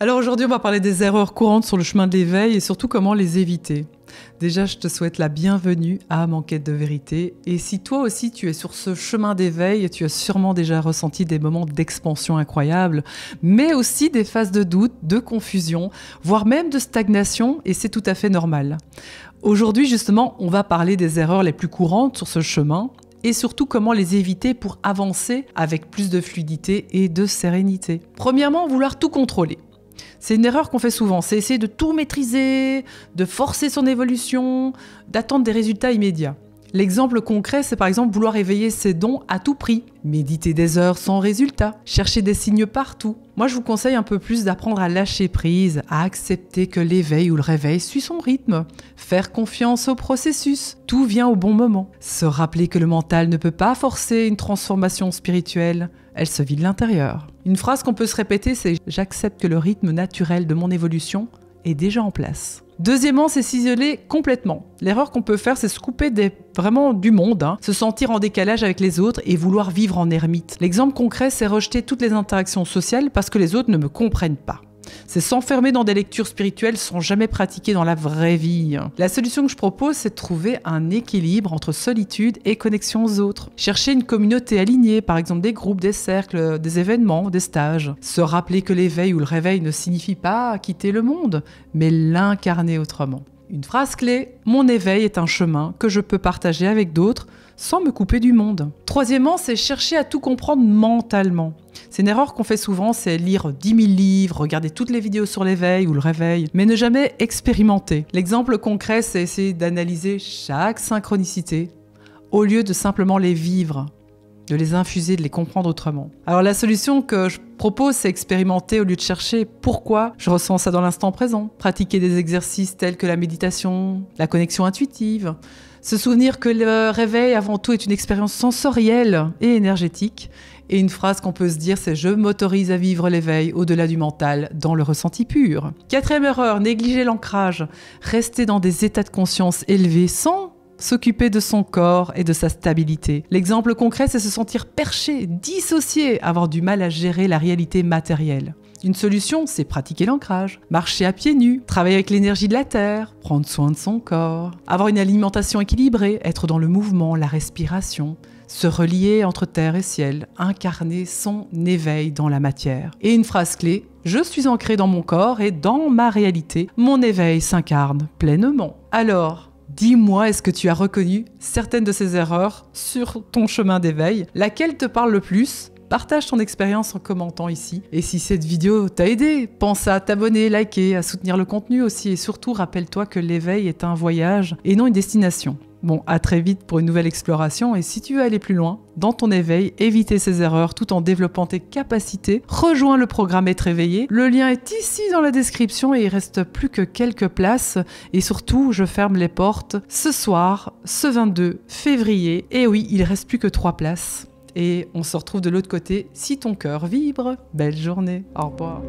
Alors aujourd'hui, on va parler des erreurs courantes sur le chemin de l'éveil et surtout comment les éviter. Déjà, je te souhaite la bienvenue à Ma Quête de vérité. Et si toi aussi tu es sur ce chemin d'éveil, tu as sûrement déjà ressenti des moments d'expansion incroyables, mais aussi des phases de doute, de confusion, voire même de stagnation, et c'est tout à fait normal. Aujourd'hui, justement, on va parler des erreurs les plus courantes sur ce chemin et surtout comment les éviter pour avancer avec plus de fluidité et de sérénité. Premièrement, vouloir tout contrôler. C'est une erreur qu'on fait souvent, c'est essayer de tout maîtriser, de forcer son évolution, d'attendre des résultats immédiats. L'exemple concret, c'est par exemple vouloir éveiller ses dons à tout prix, méditer des heures sans résultat, chercher des signes partout. Moi, je vous conseille un peu plus d'apprendre à lâcher prise, à accepter que l'éveil ou le réveil suit son rythme, faire confiance au processus, tout vient au bon moment. Se rappeler que le mental ne peut pas forcer une transformation spirituelle, elle se vit de l'intérieur. Une phrase qu'on peut se répéter, c'est « j'accepte que le rythme naturel de mon évolution est déjà en place ». Deuxièmement, c'est s'isoler complètement. L'erreur qu'on peut faire, c'est se couper vraiment du monde, se sentir en décalage avec les autres et vouloir vivre en ermite. L'exemple concret, c'est rejeter toutes les interactions sociales parce que les autres ne me comprennent pas. C'est s'enfermer dans des lectures spirituelles sans jamais pratiquer dans la vraie vie. La solution que je propose, c'est de trouver un équilibre entre solitude et connexion aux autres. Chercher une communauté alignée, par exemple des groupes, des cercles, des événements, des stages. Se rappeler que l'éveil ou le réveil ne signifie pas quitter le monde, mais l'incarner autrement. Une phrase clé, mon éveil est un chemin que je peux partager avec d'autres sans me couper du monde. Troisièmement, c'est chercher à tout comprendre mentalement. C'est une erreur qu'on fait souvent, c'est lire 10 000 livres, regarder toutes les vidéos sur l'éveil ou le réveil, mais ne jamais expérimenter. L'exemple concret, c'est essayer d'analyser chaque synchronicité au lieu de simplement les vivre, de les infuser, de les comprendre autrement. Alors la solution que je propose, c'est expérimenter au lieu de chercher pourquoi je ressens ça dans l'instant présent. Pratiquer des exercices tels que la méditation, la connexion intuitive. Se souvenir que le réveil, avant tout, est une expérience sensorielle et énergétique. Et une phrase qu'on peut se dire, c'est « je m'autorise à vivre l'éveil au-delà du mental, dans le ressenti pur ». Quatrième erreur, négliger l'ancrage. Rester dans des états de conscience élevés sans s'occuper de son corps et de sa stabilité. L'exemple concret, c'est se sentir perché, dissocié, avoir du mal à gérer la réalité matérielle. Une solution, c'est pratiquer l'ancrage, marcher à pieds nus, travailler avec l'énergie de la terre, prendre soin de son corps, avoir une alimentation équilibrée, être dans le mouvement, la respiration, se relier entre terre et ciel, incarner son éveil dans la matière. Et une phrase clé, je suis ancré dans mon corps et dans ma réalité, mon éveil s'incarne pleinement. Alors, dis-moi, est-ce que tu as reconnu certaines de ces erreurs sur ton chemin d'éveil? Laquelle te parle le plus? Partage ton expérience en commentant ici. Et si cette vidéo t'a aidé, pense à t'abonner, liker, à soutenir le contenu aussi. Et surtout, rappelle-toi que l'éveil est un voyage et non une destination. Bon, à très vite pour une nouvelle exploration. Et si tu veux aller plus loin dans ton éveil, éviter ces erreurs tout en développant tes capacités, rejoins le programme Être éveillé. Le lien est ici dans la description et il reste plus que quelques places. Et surtout, je ferme les portes ce soir, ce 22 février. Et oui, il reste plus que 3 places. Et on se retrouve de l'autre côté si ton cœur vibre. Belle journée. Au revoir.